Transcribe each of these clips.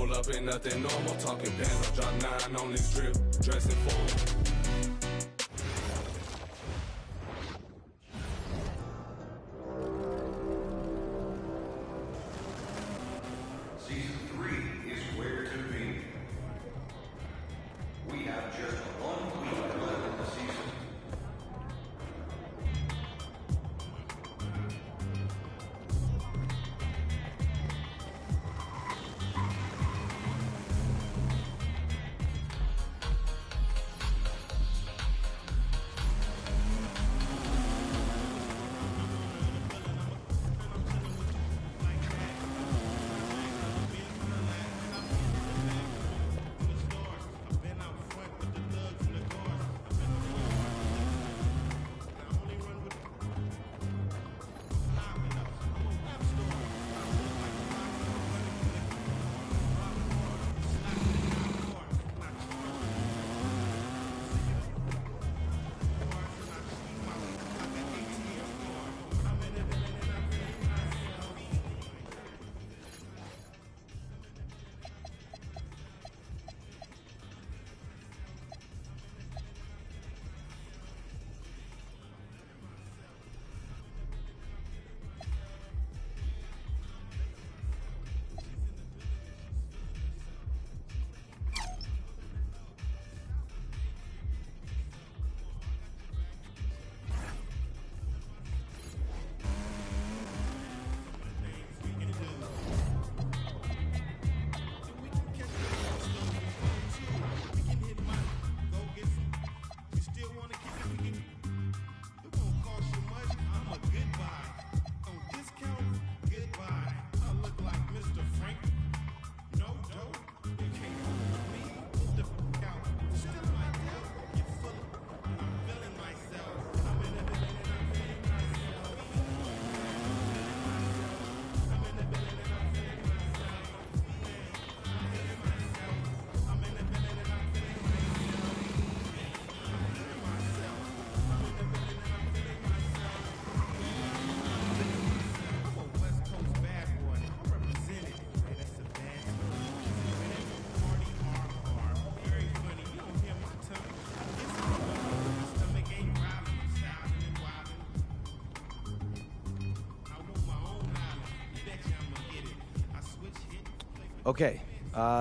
Pull up ain't nothing normal. Talking bands, I drop 9 on this drip. Dressing formal. Okay,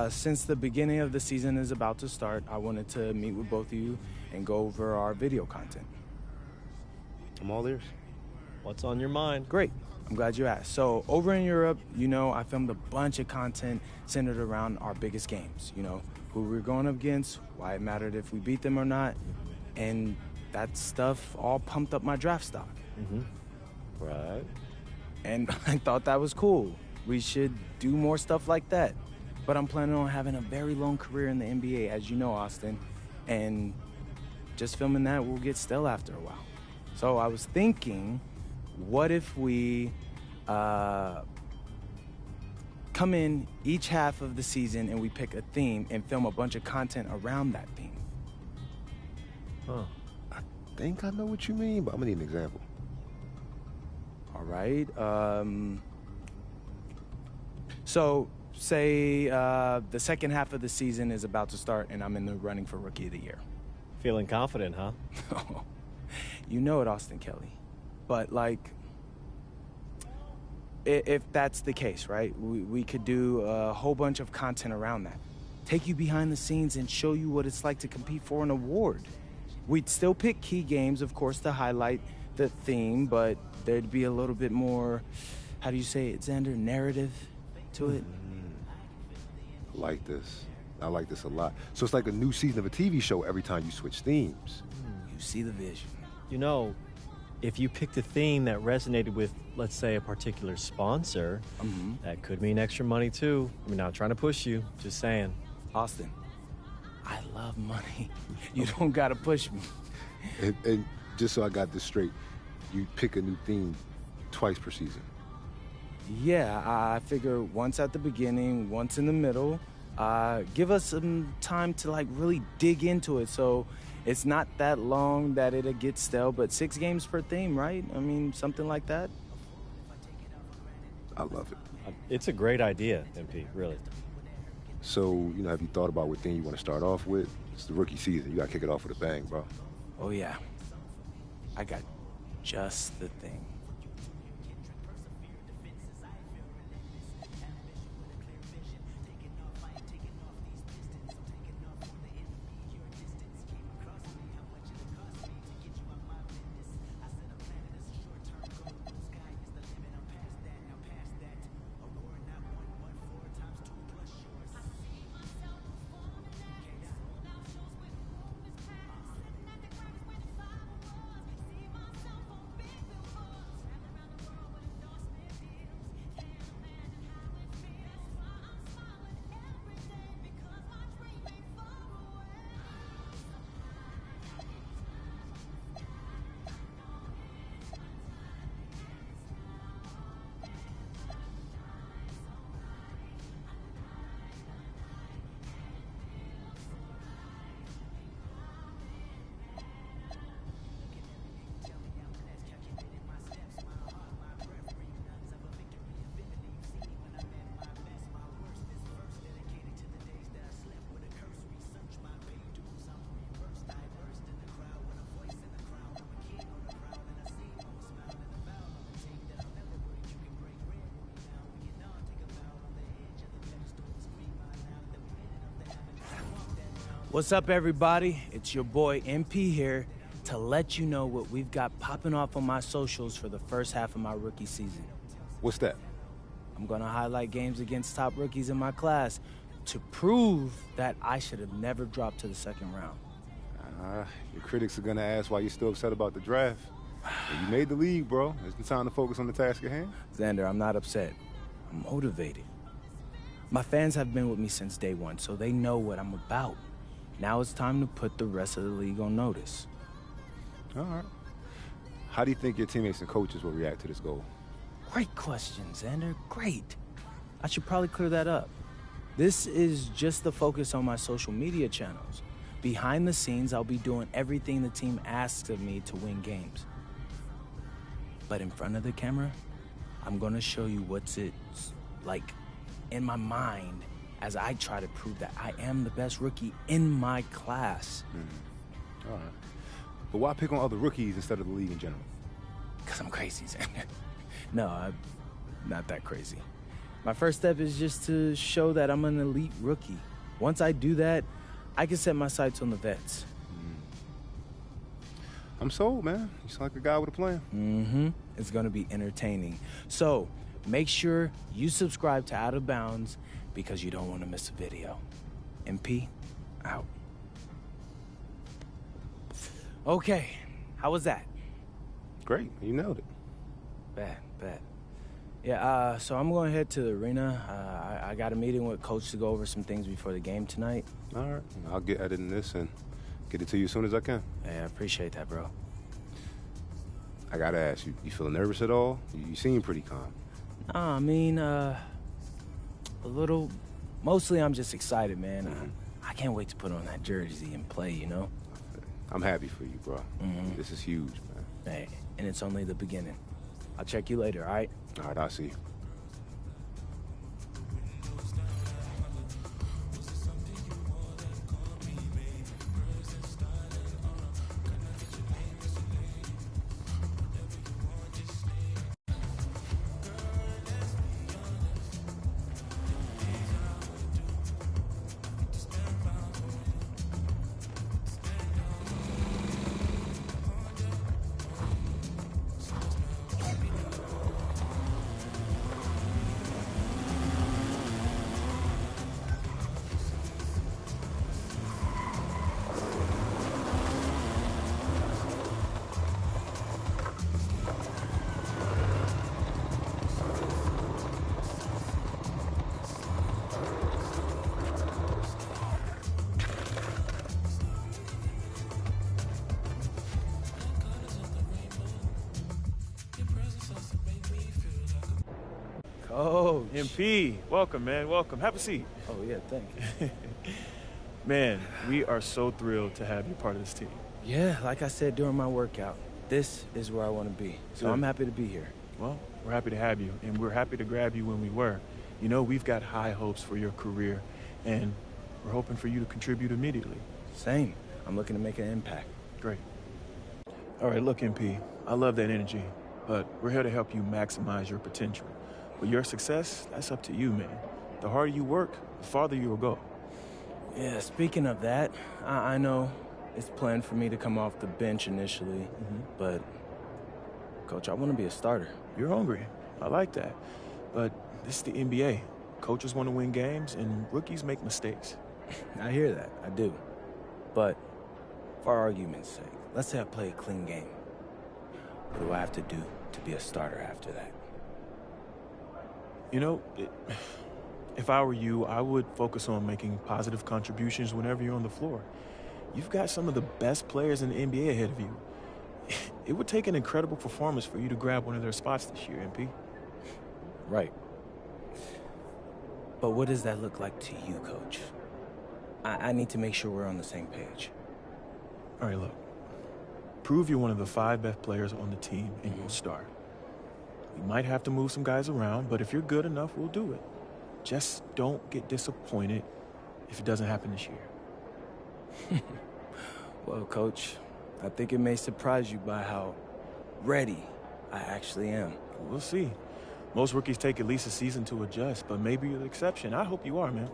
since the beginning of the season is about to start, I wanted to meet with both of you and go over our video content. I'm all ears. What's on your mind? Great. I'm glad you asked. So over in Europe, you know, I filmed a bunch of content centered around our biggest games. You know, who we're going up against, why it mattered if we beat them or not, and that stuff all pumped up my draft stock. Right. And I thought that was cool. We should do more stuff like that. But I'm planning on having a very long career in the NBA, as you know, Austin. And just filming that will get stale after a while. So I was thinking, what if we come in each half of the season and we pick a theme and film a bunch of content around that theme? Huh. I think I know what you mean, but I'm gonna need an example. All right. So say the second half of the season is about to start and I'm in the running for Rookie of the Year. Feeling confident, huh? You know it, Austin Kelly. But, like, if that's the case, right, we could do a whole bunch of content around that. Take you behind the scenes and show you what it's like to compete for an award. We'd still pick key games, of course, to highlight the theme, but there'd be a little bit more, how do you say it, Xander, narrative to it. I like this. I like this a lot. So it's like a new season of a TV show every time you switch themes. You see the vision. You know, if you picked a theme that resonated with, let's say, a particular sponsor, that could mean extra money too. I mean, not trying to push you, just saying. Austin, I love money. You don't gotta push me. And just so I got this straight, you pick a new theme twice per season. Yeah, I figure once at the beginning, once in the middle. Give us some time to like really dig into it, so it's not that long that it'll get stale, but 6 games per theme, right? I mean, something like that. I love it. It's a great idea, MP, really. So, have you thought about what thing you want to start off with? It's the rookie season. You got to kick it off with a bang, bro. Oh, yeah. I got just the thing. What's up, everybody? It's your boy MP here to let you know what we've got popping off on my socials for the first half of my rookie season. What's that? I'm gonna highlight games against top rookies in my class to prove that I should have never dropped to the second round. Your critics are going to ask why you're still upset about the draft. You made the league, bro. It's time to focus on the task at hand. Xander, I'm not upset. I'm motivated. My fans have been with me since day one, so they know what I'm about. Now it's time to put the rest of the league on notice. All right. How do you think your teammates and coaches will react to this goal? Great question, Xander. Great. I should probably clear that up. This is just the focus on my social media channels. Behind the scenes, I'll be doing everything the team asks of me to win games. But in front of the camera, I'm gonna show you what's like in my mind as I try to prove that I am the best rookie in my class. All right. But why pick on other rookies instead of the league in general? Because I'm crazy, Xander. No, I'm not that crazy. My first step is just to show that I'm an elite rookie. Once I do that, I can set my sights on the vets. I'm sold, man. You sound like a guy with a plan. It's gonna be entertaining. So, make sure you subscribe to Out of Bounds because you don't want to miss a video. MP, out. Okay, how was that? Great, you nailed it. Bad. Yeah, so I'm going to head to the arena. I got a meeting with Coach to go over some things before the game tonight. All right, I'll get editing this and get it to you as soon as I can. Hey, I appreciate that, bro. I gotta ask, you feeling nervous at all? You seem pretty calm. Nah, I mean, a little. Mostly I'm just excited, man. I can't wait to put on that jersey and play, you know? I'm happy for you, bro. This is huge, man. Hey, and it's only the beginning. I'll check you later, all right? All right, I'll see you. Oh, MP, welcome, man. Welcome. Have a seat. Oh, yeah, thank you. Man, we are so thrilled to have you part of this team. Yeah, like I said during my workout, this is where I want to be. So Good. I'm happy to be here. Well, we're happy to have you, and we're happy to grab you when we were. You know, we've got high hopes for your career, and we're hoping for you to contribute immediately. Same. I'm looking to make an impact. Great. All right, look, MP, I love that energy, but we're here to help you maximize your potential. But your success, that's up to you, man. The harder you work, the farther you will go. Yeah, speaking of that, I know it's planned for me to come off the bench initially, but, Coach, I want to be a starter. You're hungry. I like that. But this is the NBA. Coaches want to win games, and rookies make mistakes. I hear that. I do. But for argument's sake, let's say I play a clean game. What do I have to do to be a starter after that? You know, if I were you, I would focus on making positive contributions whenever you're on the floor. You've got some of the best players in the NBA ahead of you. It would take an incredible performance for you to grab one of their spots this year, MP. Right. But what does that look like to you, Coach? I need to make sure we're on the same page. All right, look. Prove you're one of the 5 best players on the team, and you'll start. We might have to move some guys around, but if you're good enough, we'll do it. Just don't get disappointed if it doesn't happen this year. Well, Coach, I think it may surprise you by how ready I actually am. We'll see. Most rookies take at least a season to adjust, but maybe you're the exception. I hope you are, man.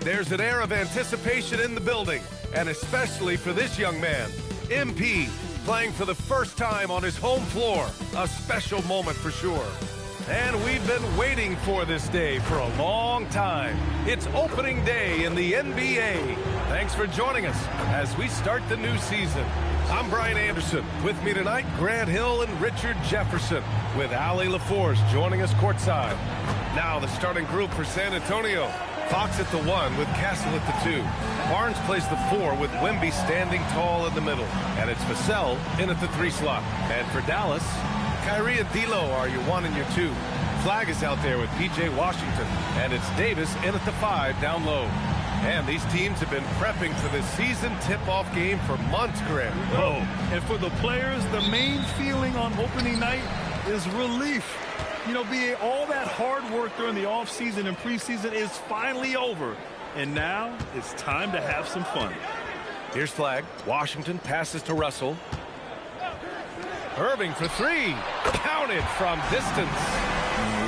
There's an air of anticipation in the building, and especially for this young man, MP, playing for the first time on his home floor. A special moment for sure. And we've been waiting for this day for a long time. It's opening day in the NBA. Thanks for joining us as we start the new season. I'm Brian Anderson. With me tonight, Grant Hill and Richard Jefferson, with Allie LaForce joining us courtside. Now the starting group for San Antonio. Fox at the 1 with Castle at the 2. Barnes plays the 4 with Wemby standing tall in the middle. And it's Vassell in at the 3 slot. And for Dallas, Kyrie and D'Lo are your 1 and your 2. Flag is out there with P.J. Washington. And it's Davis in at the 5 down low. And these teams have been prepping for this season tip-off game for months, Grant. Oh, and for the players, the main feeling on opening night is relief. You know, all that hard work during the offseason and preseason is finally over. And now it's time to have some fun. Here's Flag. Washington passes to Russell. Irving for 3. Counted from distance.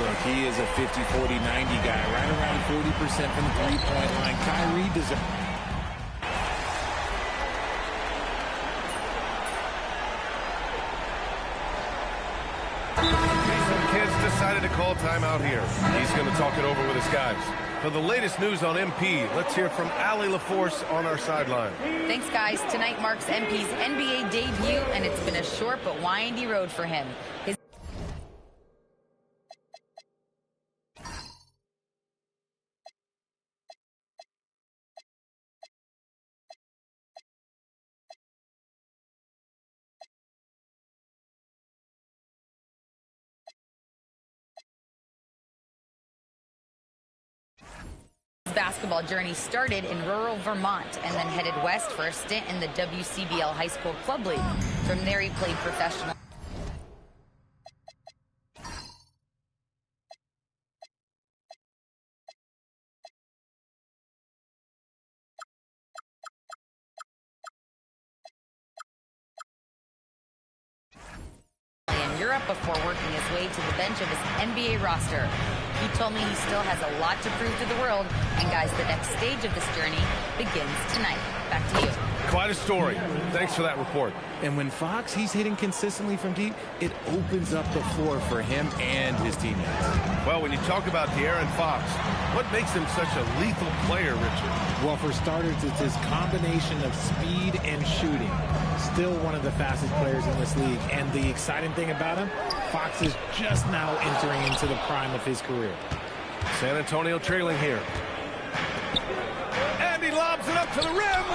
Look, he is a 50, 40, 90 guy. Right around 40% from the three-point line. Kyrie deserves... Decided to call timeout here. He's going to talk it over with his guys. For the latest news on MP, let's hear from Allie LaForce on our sideline. Thanks, guys. Tonight marks MP's NBA debut, and it's been a short but windy road for him. His basketball journey started in rural Vermont and then headed west for a stint in the WCBL High School Club League. From there, he played professional. In Europe before working his way to the bench of his NBA roster. He told me he still has a lot to prove to the world, and guys, the next stage of this journey begins tonight. Back to you. Quite a story. Thanks for that report. And when Fox, he's hitting consistently from deep, it opens up the floor for him and his teammates. Well, when you talk about De'Aaron Fox, what makes him such a lethal player, Richard? Well, for starters, it's his combination of speed and shooting. Still one of the fastest players in this league. And the exciting thing about him, Fox is just now entering into the prime of his career. San Antonio trailing here. And he lobs it up to the rim.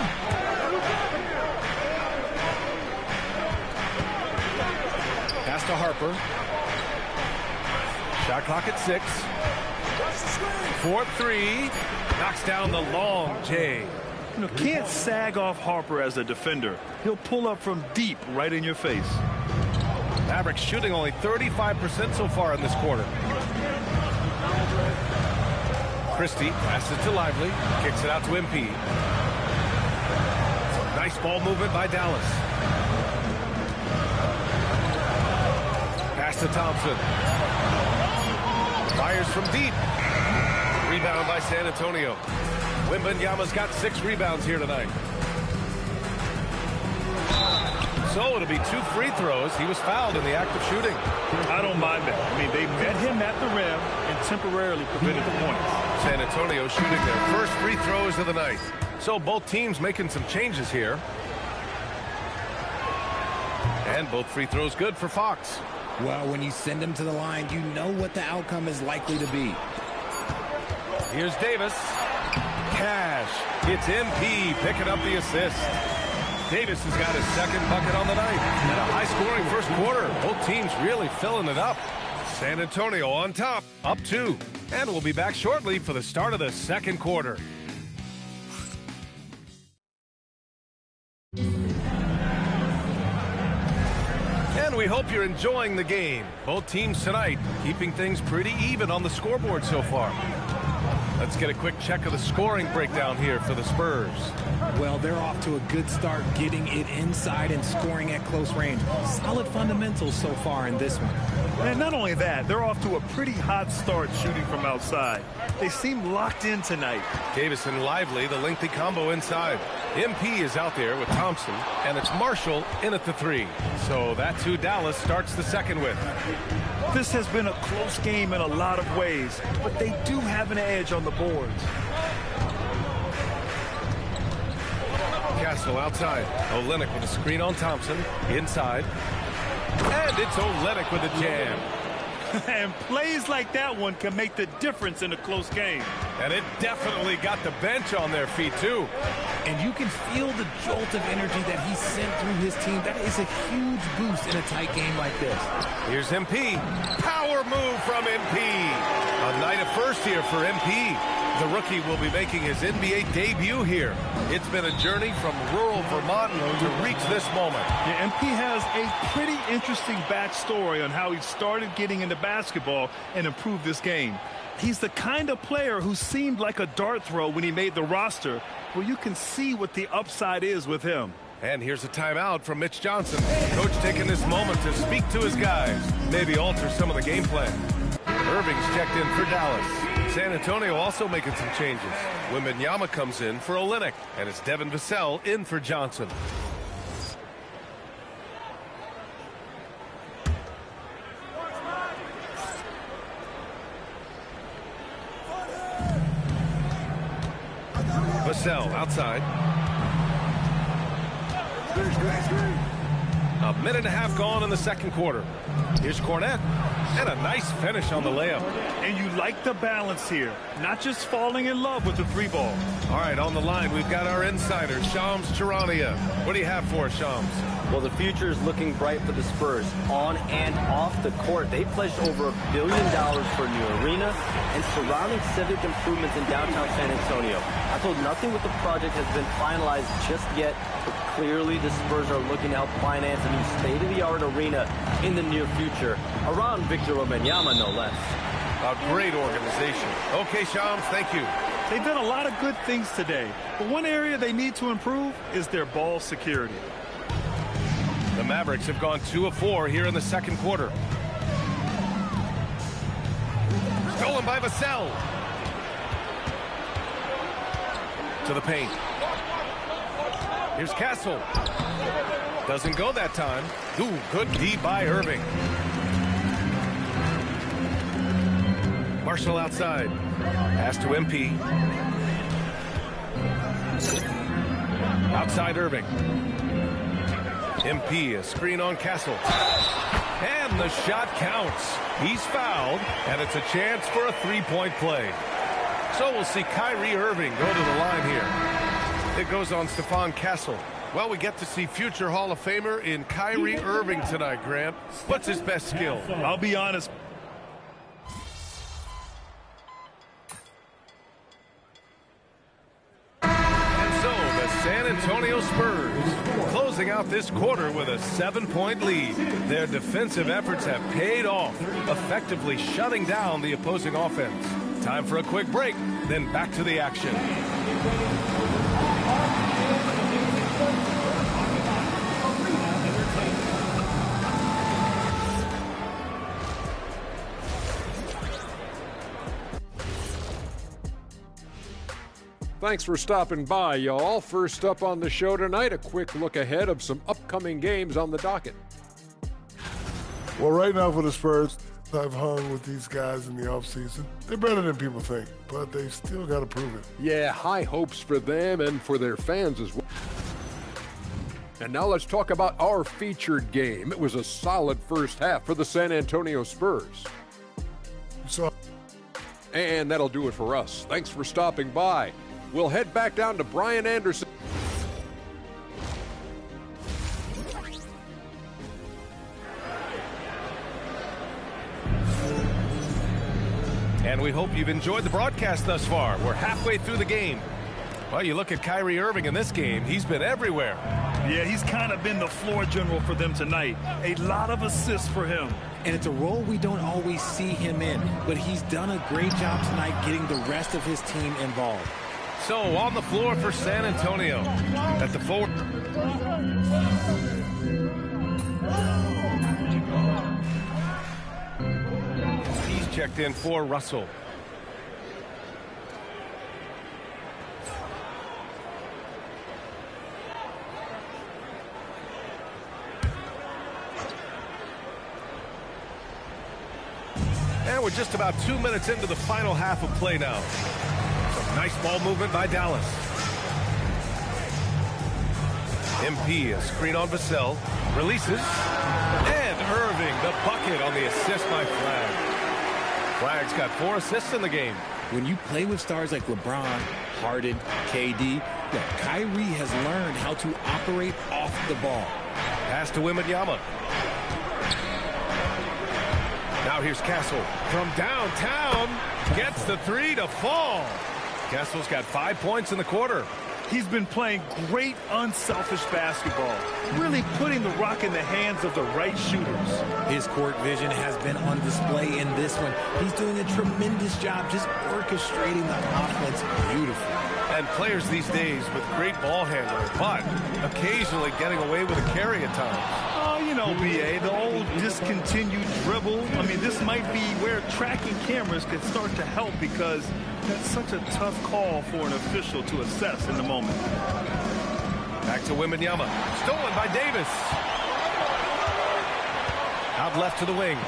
Pass to Harper. Shot clock at 6. 4-3. Knocks down the long J. You know, can't sag off Harper as a defender. He'll pull up from deep right in your face. Mavericks shooting only 35% so far in this quarter. Christie passes to Lively. Kicks it out to MP. Nice ball movement by Dallas. Pass to Thompson. Fires from deep. Rebound by San Antonio. Wembanyama's got 6 rebounds here tonight. So it'll be 2 free throws. He was fouled in the act of shooting. I don't mind that. I mean, they met him at the rim and temporarily prevented the points. San Antonio shooting their first free throws of the night. So both teams making some changes here. And both free throws good for Fox. Well, when you send him to the line, you know what the outcome is likely to be. Here's Davis. Cash. It's MP picking up the assist. Davis has got his second bucket on the night. And a high-scoring first quarter. Both teams really filling it up. San Antonio on top, up 2. And we'll be back shortly for the start of the second quarter. And we hope you're enjoying the game. Both teams tonight keeping things pretty even on the scoreboard so far. Let's get a quick check of the scoring breakdown here for the Spurs. Well, they're off to a good start getting it inside and scoring at close range. Solid fundamentals so far in this one. And not only that, they're off to a pretty hot start shooting from outside. They seem locked in tonight. Davis and Lively, the lengthy combo inside. MP is out there with Thompson, and it's Marshall in at the 3. So that's who Dallas starts the second with. This has been a close game in a lot of ways, but they do have an edge on the boards. Castle outside. Olynyk with a screen on Thompson. Inside. And it's Olynyk with a jam. And plays like that one can make the difference in a close game. And it definitely got the bench on their feet, too. And you can feel the jolt of energy that he sent through his team. That is a huge boost in a tight game like this. Here's MP. Power move from MP. A night of first here for MP. The rookie will be making his NBA debut here. It's been a journey from rural Vermont to reach this moment. Yeah, MP has a pretty interesting backstory on how he started getting into basketball and improved this game. He's the kind of player who seemed like a dart throw when he made the roster. Well, you can see what the upside is with him. And here's a timeout from Mitch Johnson. Coach taking this moment to speak to his guys. Maybe alter some of the game plan. Irving's checked in for Dallas. San Antonio also making some changes. Wembanyama comes in for Olynyk. And it's Devin Vassell in for Johnson. Vassell outside. A minute and a half gone in the second quarter. Here's Cornette. And a nice finish on the layup. And you like the balance here. Not just falling in love with the 3 ball. All right, on the line, we've got our insider, Shams Charania. What do you have for us, Shams? Well, the future is looking bright for the Spurs on and off the court. They pledged over $1 billion for a new arena and surrounding civic improvements in downtown San Antonio. I told nothing with the project has been finalized just yet, but clearly the Spurs are looking to help finance a new state-of-the-art arena in the near future around Victor Wembanyama, no less. A great organization. Okay, Shams, thank you. They've done a lot of good things today, but one area they need to improve is their ball security. The Mavericks have gone 2 of 4 here in the second quarter. Stolen by Vassell. To the paint. Here's Castle. Doesn't go that time. Ooh, good D by Irving. Marshall outside. Pass to MP. Outside Irving. MP, a screen on Castle. And the shot counts. He's fouled, and it's a chance for a three-point play. So we'll see Kyrie Irving go to the line here. It goes on Stephon Castle. Well, we get to see future Hall of Famer in Kyrie Irving tonight, Grant. What's his best skill? I'll be honest. San Antonio Spurs closing out this quarter with a 7-point lead. Their defensive efforts have paid off, effectively shutting down the opposing offense. Time for a quick break, then back to the action. Thanks for stopping by, y'all. First up on the show tonight, a quick look ahead of some upcoming games on the docket. Well, right now for the Spurs, I've hung with these guys in the offseason. They're better than people think, but they still got to prove it. Yeah, high hopes for them and for their fans as well. And now let's talk about our featured game. It was a solid first half for the San Antonio Spurs. And that'll do it for us. Thanks for stopping by. We'll head back down to Brian Anderson. And we hope you've enjoyed the broadcast thus far. We're halfway through the game. Well, you look at Kyrie Irving in this game, he's been everywhere. Yeah, he's kind of been the floor general for them tonight. A lot of assists for him. And it's a role we don't always see him in, but he's done a great job tonight getting the rest of his team involved. So on the floor for San Antonio at the forward. He's checked in for Russell. And we're just about 2 minutes into the final half of play now. Nice ball movement by Dallas. MP, a screen on Vassell. Releases. And Irving, the bucket on the assist by Flagg. Flagg's got 4 assists in the game. When you play with stars like LeBron, Harden, KD, Kyrie has learned how to operate off the ball. Pass to Wembanyama. Now here's Castle from downtown. Gets the 3 to fall. Castle's got 5 points in the quarter. He's been playing great, unselfish basketball, really putting the rock in the hands of the right shooters. His court vision has been on display in this one. He's doing a tremendous job just orchestrating the offense beautifully. And players these days with great ball handling, but occasionally getting away with a carry at times. Oh, you know, B.A., the old discontinued dribble. I mean, this might be where tracking cameras could start to help because that's such a tough call for an official to assess in the moment. Back to Wembanyama. Stolen by Davis. Out left to the wing.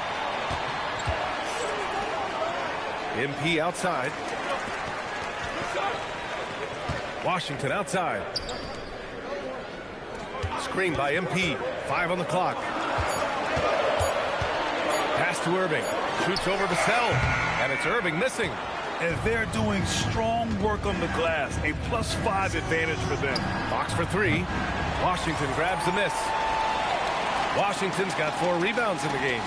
MP outside. Washington outside. Screen by MP. 5 on the clock. Pass to Irving. Shoots over Vassell. And it's Irving missing. And they're doing strong work on the glass. A +5 advantage for them. Box for 3. Washington grabs the miss. Washington's got 4 rebounds in the game.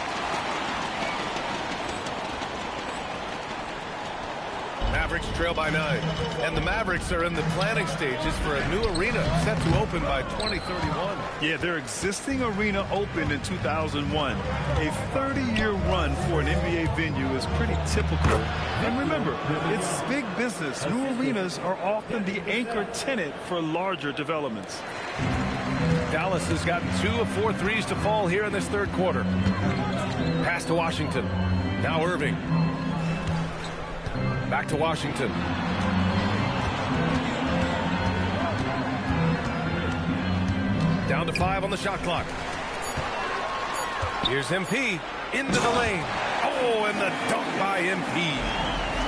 Mavericks trail by 9. And the Mavericks are in the planning stages for a new arena set to open by 2031. Yeah, their existing arena opened in 2001. A 30-year run for an NBA venue is pretty typical. And remember, it's big business. New arenas are often the anchor tenant for larger developments. Dallas has gotten 2 of 4 threes to fall here in this third quarter. Pass to Washington. Now Irving. Back to Washington. Down to 5 on the shot clock. Here's MP into the lane. Oh, and the dunk by MP.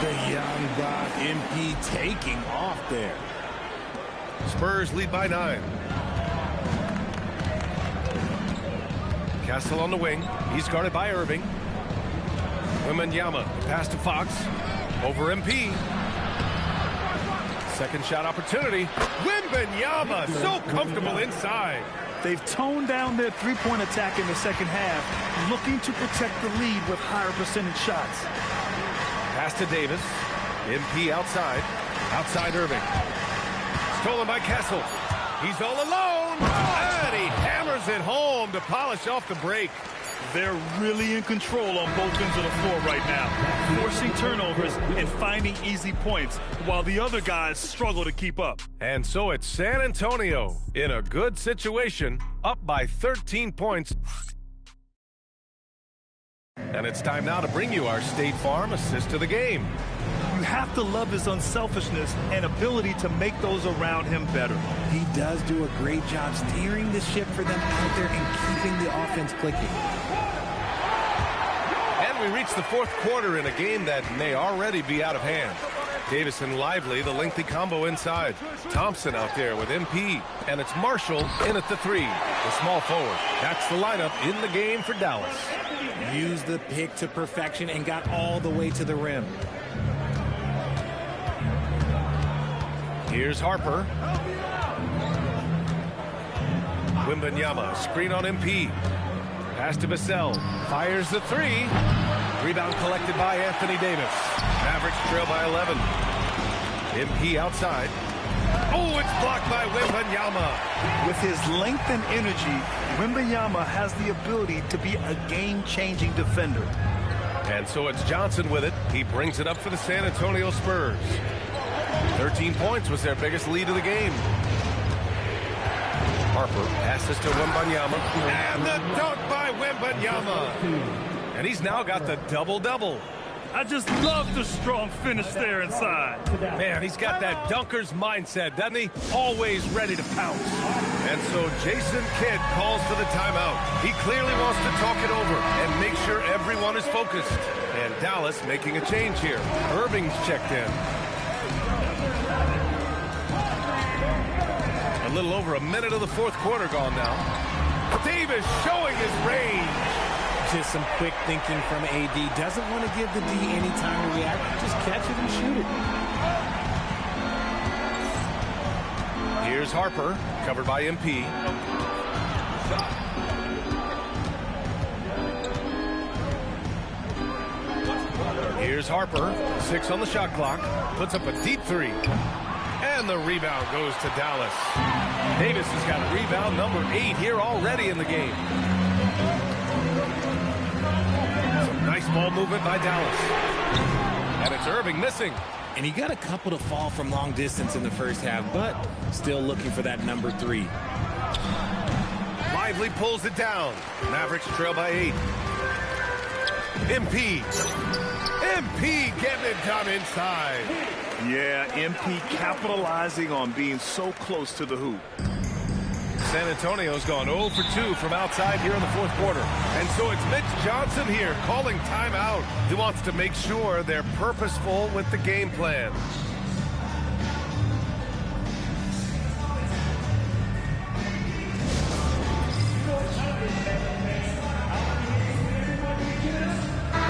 The young buck MP taking off there. Spurs lead by 9. Castle on the wing. He's guarded by Irving. Wembanyama, pass to Fox. Over MP. Second shot opportunity. Wembanyama, so comfortable inside. They've toned down their three-point attack in the second half, looking to protect the lead with higher percentage shots. Pass to Davis. MP outside. Outside Irving. Stolen by Castle. He's all alone. And he hammers it home to polish off the break. They're really in control on both ends of the floor right now, forcing turnovers and finding easy points, while the other guys struggle to keep up. And so it's San Antonio in a good situation, up by 13 points. And it's time now to bring you our State Farm assist to the game. You have to love his unselfishness and ability to make those around him better. He does do a great job steering the ship for them out there and keeping the offense clicking. And we reach the fourth quarter in a game that may already be out of hand. Davis and Lively, the lengthy combo inside. Thompson out there with MP. And it's Marshall in at the 3, the small forward. That's the lineup in the game for Dallas. Used the pick to perfection and got all the way to the rim. Here's Harper. Wembanyama, screen on MP. Pass to Vassell. Fires the 3. Rebound collected by Anthony Davis. Mavericks trail by 11. MP outside. Oh, it's blocked by Wembanyama. With his length and energy, Wembanyama has the ability to be a game-changing defender. And so it's Johnson with it. He brings it up for the San Antonio Spurs. 13 points was their biggest lead of the game. Harper passes to Wembanyama. And the dunk by Wembanyama. And he's now got the double-double. I just love the strong finish there inside. Man, he's got that dunker's mindset, doesn't he? Always ready to pounce. And so Jason Kidd calls for the timeout. He clearly wants to talk it over and make sure everyone is focused. And Dallas making a change here. Irving's checked in. A little over a minute of the fourth quarter gone now. Davis showing his range. Just some quick thinking from AD. Doesn't want to give the D any time to react. Just catch it and shoot it. Here's Harper, covered by MP. Here's Harper, 6 on the shot clock. Puts up a deep 3. And the rebound goes to Dallas. Davis has got rebound number 8 here already in the game. Nice ball movement by Dallas. And it's Irving missing. And he got a couple to fall from long distance in the first half, but still looking for that number 3. Lively pulls it down. Mavericks trail by 8. MP. MP getting it done inside. Yeah, MP capitalizing on being so close to the hoop. San Antonio's gone 0 for 2 from outside here in the fourth quarter. And so it's Mitch Johnson here calling timeout. He wants to make sure they're purposeful with the game plan.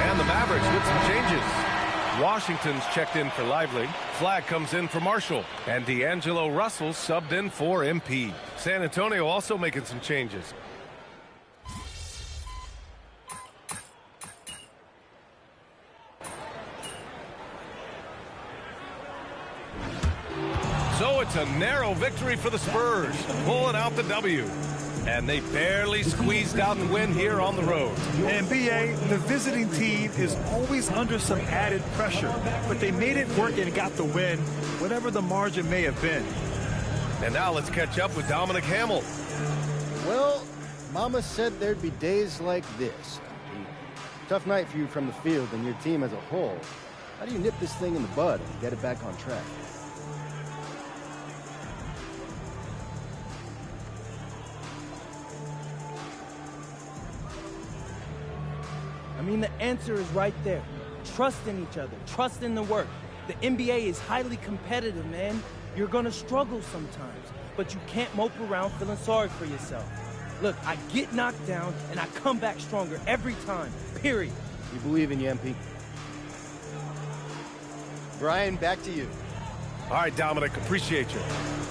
And the Mavericks with some changes. Washington's checked in for Lively. Flag comes in for Marshall. And D'Angelo Russell subbed in for MP. San Antonio also making some changes. So it's a narrow victory for the Spurs, pulling out the W. And they barely squeezed out the win here on the road. And BA, the visiting team is always under some added pressure, but they made it work and got the win, whatever the margin may have been. And now let's catch up with Dominic Hamill. Well, Mama said there'd be days like this. Tough night for you from the field and your team as a whole. How do you nip this thing in the bud and get it back on track? I mean, the answer is right there. Trust in each other. Trust in the work. The NBA is highly competitive, man. You're gonna struggle sometimes, but you can't mope around feeling sorry for yourself. Look, I get knocked down, and I come back stronger every time, period. We believe in you, MP. Brian, back to you. All right, Dominic, appreciate you.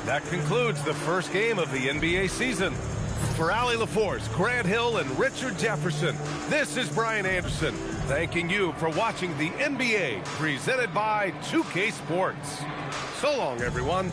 That concludes the first game of the NBA season. For Allie LaForce, Grant Hill, and Richard Jefferson, this is Brian Anderson, thanking you for watching the NBA, presented by 2K Sports. So long, everyone.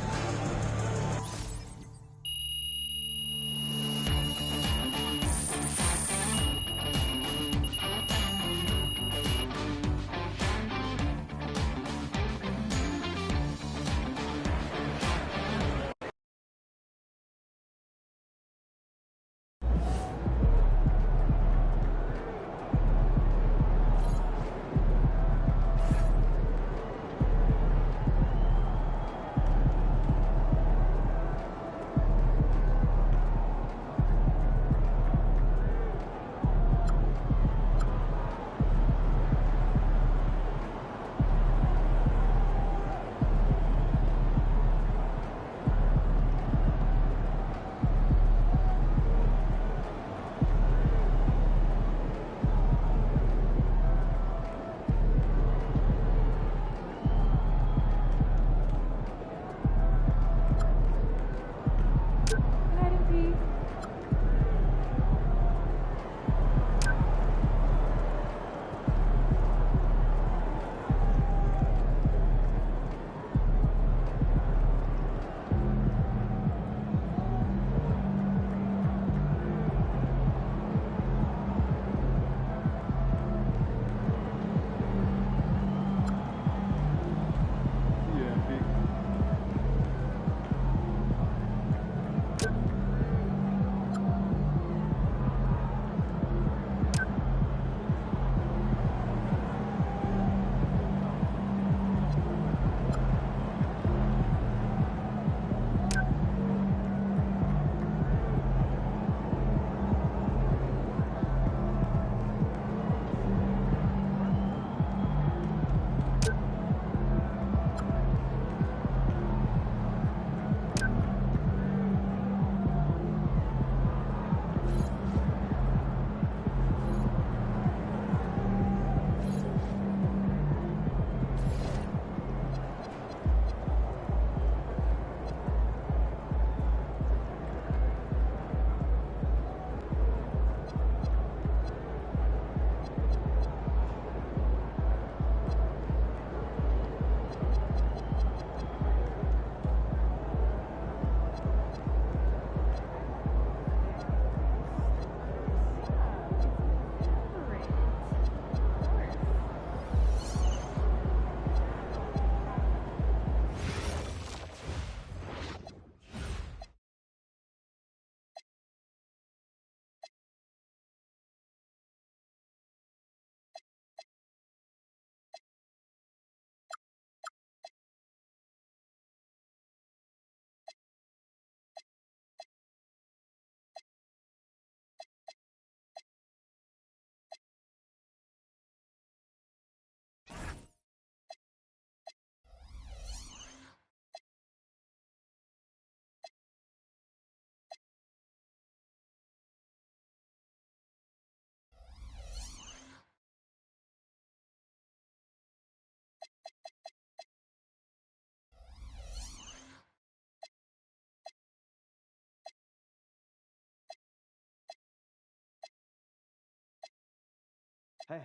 Hey,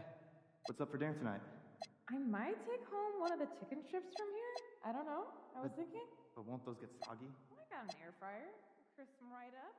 what's up for dinner tonight? I might take home one of the chicken strips from here. I don't know. I was thinking. But won't those get soggy? I got an air fryer. Crisp them right up.